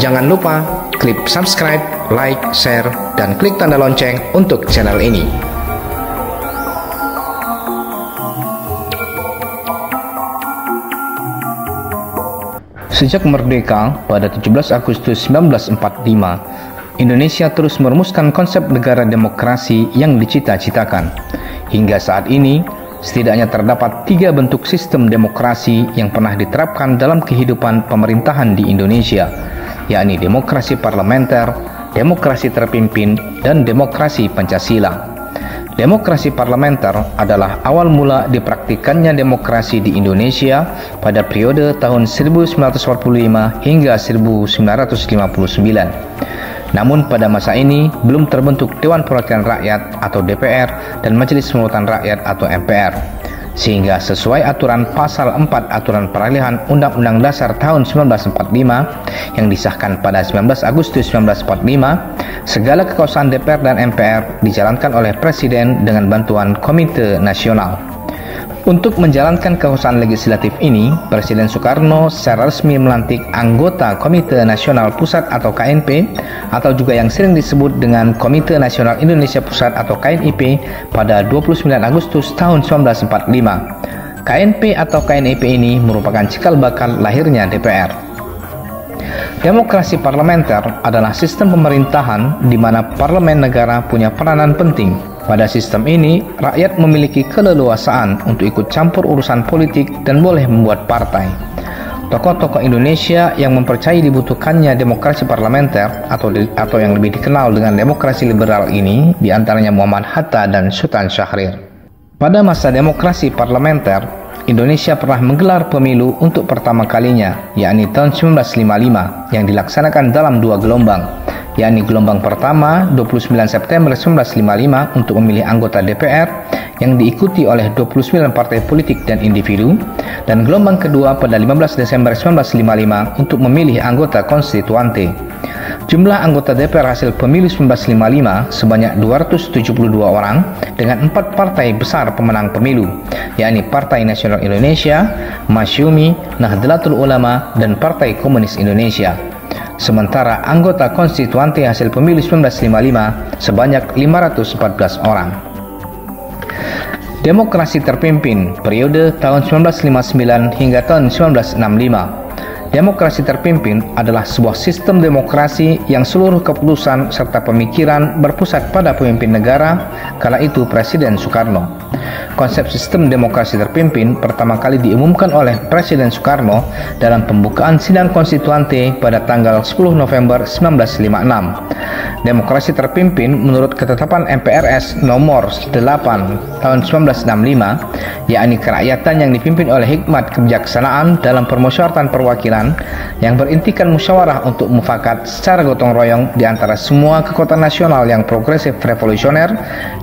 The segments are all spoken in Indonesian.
Jangan lupa klik subscribe, like, share, dan klik tanda lonceng untuk channel ini. Sejak merdeka pada 17 Agustus 1945, Indonesia terus merumuskan konsep negara demokrasi yang dicita-citakan. Hingga saat ini, setidaknya terdapat 3 bentuk sistem demokrasi yang pernah diterapkan dalam kehidupan pemerintahan di Indonesia, yakni demokrasi parlementer, demokrasi terpimpin, dan demokrasi Pancasila. Demokrasi parlementer adalah awal mula dipraktikannya demokrasi di Indonesia pada periode tahun 1945 hingga 1959. Namun pada masa ini belum terbentuk Dewan Perwakilan Rakyat atau DPR dan Majelis Permusyawaratan Rakyat atau MPR. Sehingga sesuai aturan pasal 4 Aturan Peralihan Undang-Undang Dasar tahun 1945 yang disahkan pada 19 Agustus 1945, segala kekuasaan DPR dan MPR dijalankan oleh Presiden dengan bantuan Komite Nasional. Untuk menjalankan kekuasaan legislatif ini, Presiden Soekarno secara resmi melantik anggota Komite Nasional Pusat atau KNP, atau juga yang sering disebut dengan Komite Nasional Indonesia Pusat atau KNIP pada 29 Agustus tahun 1945. KNP atau KNIP ini merupakan cikal bakal lahirnya DPR. Demokrasi parlementer adalah sistem pemerintahan di mana parlemen negara punya peranan penting. Pada sistem ini, rakyat memiliki keleluasaan untuk ikut campur urusan politik dan boleh membuat partai. Tokoh-tokoh Indonesia yang mempercayai dibutuhkannya demokrasi parlementer atau yang lebih dikenal dengan demokrasi liberal ini diantaranya Muhammad Hatta dan Sultan Syahrir. Pada masa demokrasi parlementer, Indonesia pernah menggelar pemilu untuk pertama kalinya, yakni tahun 1955, yang dilaksanakan dalam 2 gelombang, yakni gelombang pertama 29 September 1955 untuk memilih anggota DPR yang diikuti oleh 29 partai politik dan individu, dan gelombang kedua pada 15 Desember 1955 untuk memilih anggota konstituante. Jumlah anggota DPR hasil pemilu 1955 sebanyak 272 orang dengan 4 partai besar pemenang pemilu, yakni Partai Nasional Indonesia, Masyumi, Nahdlatul Ulama, dan Partai Komunis Indonesia. Sementara anggota konstituante hasil pemilu 1955 sebanyak 514 orang. Demokrasi terpimpin periode tahun 1959 hingga tahun 1965. Demokrasi terpimpin adalah sebuah sistem demokrasi yang seluruh keputusan serta pemikiran berpusat pada pemimpin negara, kala itu Presiden Soekarno. Konsep sistem demokrasi terpimpin pertama kali diumumkan oleh Presiden Soekarno dalam pembukaan sidang konstituante pada tanggal 10 November 1956. Demokrasi terpimpin menurut ketetapan MPRS nomor 8 tahun 1965, yakni kerakyatan yang dipimpin oleh hikmat kebijaksanaan dalam permusyawaratan perwakilan yang berintikan musyawarah untuk mufakat secara gotong royong di antara semua kekuatan nasional yang progresif revolusioner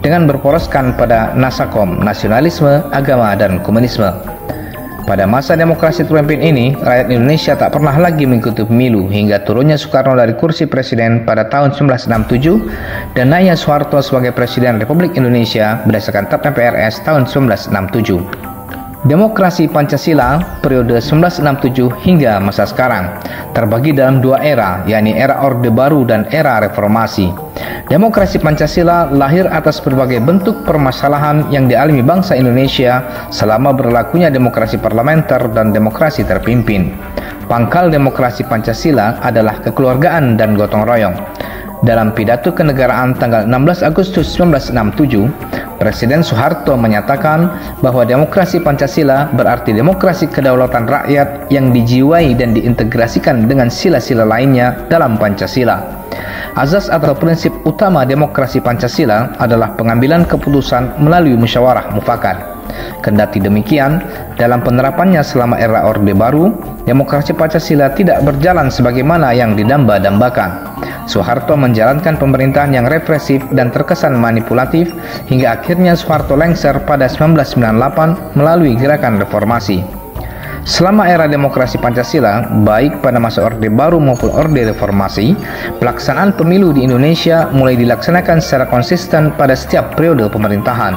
dengan berporoskan pada nasakom, nasionalisme, agama, dan komunisme. Pada masa demokrasi terpimpin ini, rakyat Indonesia tak pernah lagi mengikuti pemilu hingga turunnya Soekarno dari kursi presiden pada tahun 1967 dan naiknya Soeharto sebagai Presiden Republik Indonesia berdasarkan TAP MPRS tahun 1967. Demokrasi Pancasila periode 1967 hingga masa sekarang terbagi dalam 2 era, yakni era Orde Baru dan era Reformasi. Demokrasi Pancasila lahir atas berbagai bentuk permasalahan yang dialami bangsa Indonesia selama berlakunya demokrasi parlementer dan demokrasi terpimpin. Pangkal demokrasi Pancasila adalah kekeluargaan dan gotong royong. Dalam pidato kenegaraan tanggal 16 Agustus 1967, Presiden Soeharto menyatakan bahwa demokrasi Pancasila berarti demokrasi kedaulatan rakyat yang dijiwai dan diintegrasikan dengan sila-sila lainnya dalam Pancasila. Azas atau prinsip utama demokrasi Pancasila adalah pengambilan keputusan melalui musyawarah mufakat. Kendati demikian, dalam penerapannya selama era Orde Baru, demokrasi Pancasila tidak berjalan sebagaimana yang didamba-dambakan. Soeharto menjalankan pemerintahan yang represif dan terkesan manipulatif hingga akhirnya Soeharto lengser pada 1998 melalui gerakan reformasi. Selama era demokrasi Pancasila, baik pada masa Orde Baru maupun Orde Reformasi, pelaksanaan pemilu di Indonesia mulai dilaksanakan secara konsisten pada setiap periode pemerintahan.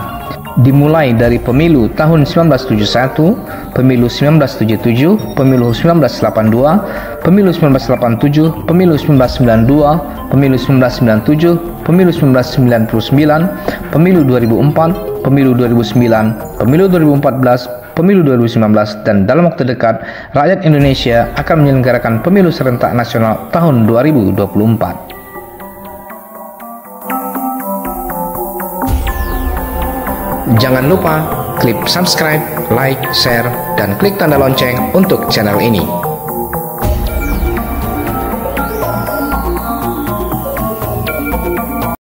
dimulai dari pemilu tahun 1971, pemilu 1977, pemilu 1982, pemilu 1987, pemilu 1992, pemilu 1997, pemilu 1999, pemilu 2004, pemilu 2009, pemilu 2014, pemilu 2019, dan dalam waktu dekat rakyat Indonesia akan menyelenggarakan pemilu serentak nasional tahun 2024. Jangan lupa klik subscribe, like, share, dan klik tanda lonceng untuk channel ini.